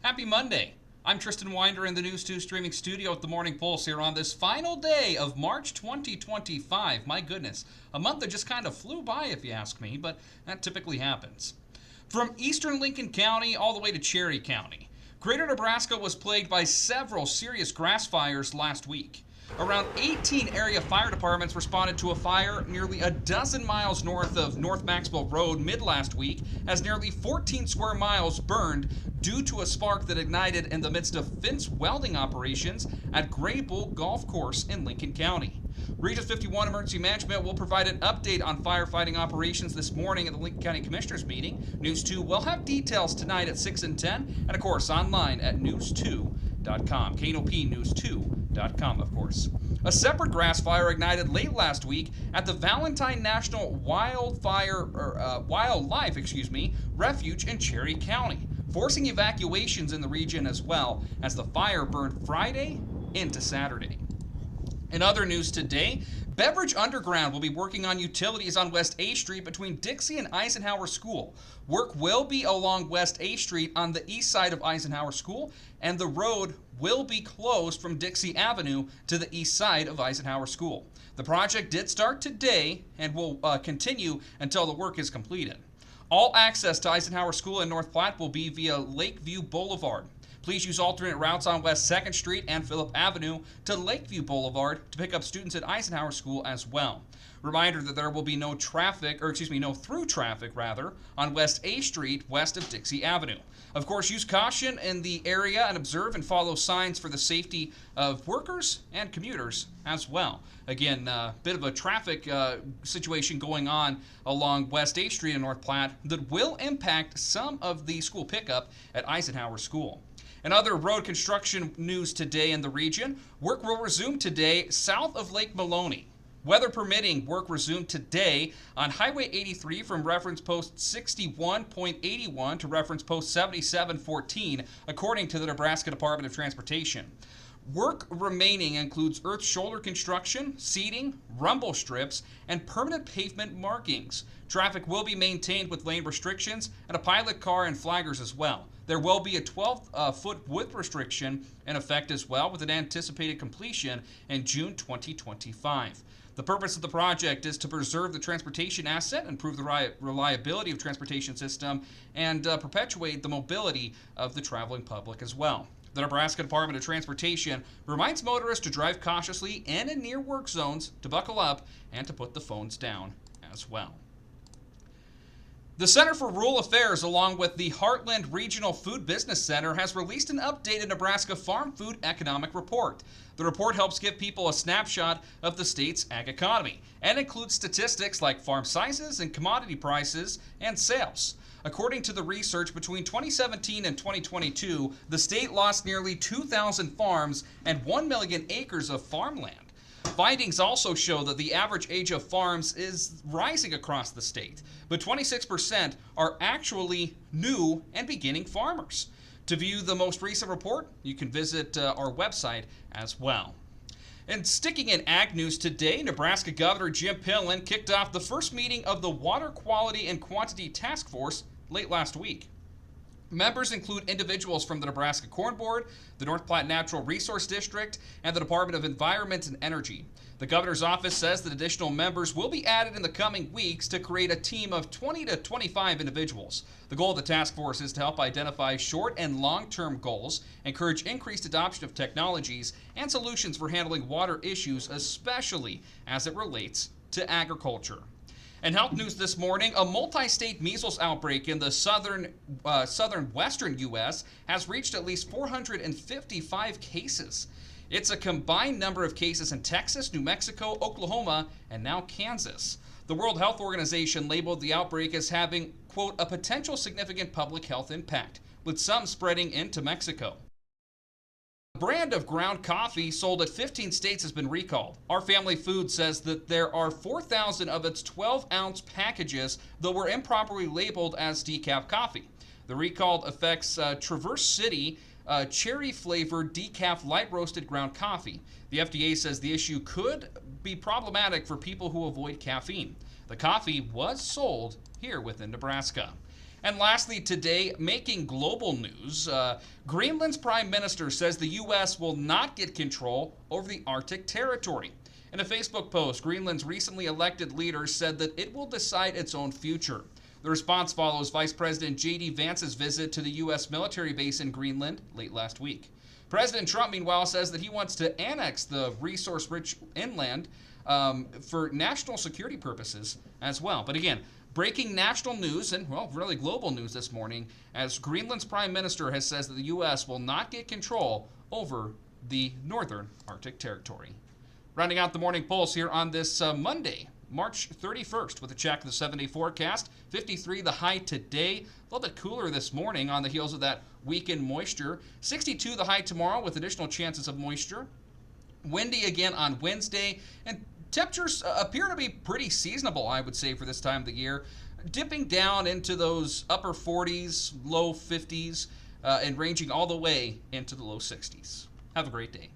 Happy Monday. I'm Tristan Winder in the News 2 streaming studio at the Morning Pulse here on this final day of March 2025. My goodness, a month that just kind of flew by if you ask me, but that typically happens. From eastern Lincoln County all the way to Cherry County, Greater Nebraska was plagued by several serious grass fires last week. Around 18 area fire departments responded to a fire nearly a dozen miles north of North Maxwell Road mid last week, as nearly 14 square miles burned due to a spark that ignited in the midst of fence welding operations at Gray Bull Golf Course in Lincoln County. Region 51 Emergency Management will provide an update on firefighting operations this morning at the Lincoln County Commissioners meeting. News 2 will have details tonight at 6 and 10, and of course online at news2.com. KNOPnews2.com, of course. A separate grass fire ignited late last week at the Valentine National Wildlife Refuge in Cherry County, forcing evacuations in the region as well as the fire burned Friday into Saturday. In other news today, Beverage Underground will be working on utilities on West A Street between Dixie and Eisenhower School. Work will be along West A Street on the east side of Eisenhower School, and the road will be closed from Dixie Avenue to the east side of Eisenhower School. The project did start today and will continue until the work is completed. All access to Eisenhower School in North Platte will be via Lakeview Boulevard. Please use alternate routes on West 2nd Street and Phillip Avenue to Lakeview Boulevard to pick up students at Eisenhower School as well. Reminder that there will be no through traffic on West A Street west of Dixie Avenue. Of course, use caution in the area and observe and follow signs for the safety of workers and commuters as well. Again, a bit of a traffic situation going on along West A Street in North Platte that will impact some of the school pickup at Eisenhower School. In other road construction news today in the region, work will resume today south of Lake Maloney. Weather permitting, work resumed today on Highway 83 from reference post 61.81 to reference post 77.14, according to the Nebraska Department of Transportation. Work remaining includes earth shoulder construction, seeding, rumble strips, and permanent pavement markings. Traffic will be maintained with lane restrictions and a pilot car and flaggers as well. There will be a 12-foot width restriction in effect as well, with an anticipated completion in June 2025. The purpose of the project is to preserve the transportation asset, improve the reliability of the transportation system, and perpetuate the mobility of the traveling public as well. The Nebraska Department of Transportation reminds motorists to drive cautiously in and near work zones, to buckle up, and to put the phones down as well. The Center for Rural Affairs, along with the Heartland Regional Food Business Center, has released an updated Nebraska Farm Food Economic Report. The report helps give people a snapshot of the state's ag economy and includes statistics like farm sizes and commodity prices and sales. According to the research, between 2017 and 2022, the state lost nearly 2,000 farms and 1 million acres of farmland. Findings also show that the average age of farms is rising across the state, but 26% are actually new and beginning farmers. To view the most recent report, you can visit our website as well. And sticking in ag news today, Nebraska Governor Jim Pillen kicked off the first meeting of the Water Quality and Quantity Task Force late last week. Members include individuals from the Nebraska Corn Board, the North Platte Natural Resource District, and the Department of Environment and Energy. The governor's office says that additional members will be added in the coming weeks to create a team of 20 to 25 individuals. The goal of the task force is to help identify short and long-term goals, encourage increased adoption of technologies, and solutions for handling water issues, especially as it relates to agriculture. In health news this morning, a multi-state measles outbreak in the southern-western U.S. has reached at least 455 cases. It's a combined number of cases in Texas, New Mexico, Oklahoma, and now Kansas. The World Health Organization labeled the outbreak as having, quote, a potential significant public health impact, with some spreading into Mexico. The brand of ground coffee sold at 15 states has been recalled. Our Family Food says that there are 4,000 of its 12-ounce packages that were improperly labeled as decaf coffee. The recall affects Traverse City cherry-flavored decaf light-roasted ground coffee. The FDA says the issue could be problematic for people who avoid caffeine. The coffee was sold here within Nebraska. And lastly today, making global news, Greenland's prime minister says the U.S. will not get control over the Arctic territory. In a Facebook post, Greenland's recently elected leader said that it will decide its own future. The response follows Vice President J.D. Vance's visit to the U.S. military base in Greenland late last week. President Trump, meanwhile, says that he wants to annex the resource-rich inland for national security purposes as well. But again, breaking national news and, well, really global news this morning, as Greenland's prime minister has said that the U.S. will not get control over the northern Arctic territory. Rounding out the morning pulse here on this Monday, March 31st, with a check of the 7-day forecast. 53 the high today. A little bit cooler this morning on the heels of that weekend moisture. 62 the high tomorrow with additional chances of moisture. Windy again on Wednesday. And temperatures appear to be pretty seasonable, I would say, for this time of the year. Dipping down into those upper 40s, low 50s, and ranging all the way into the low 60s. Have a great day.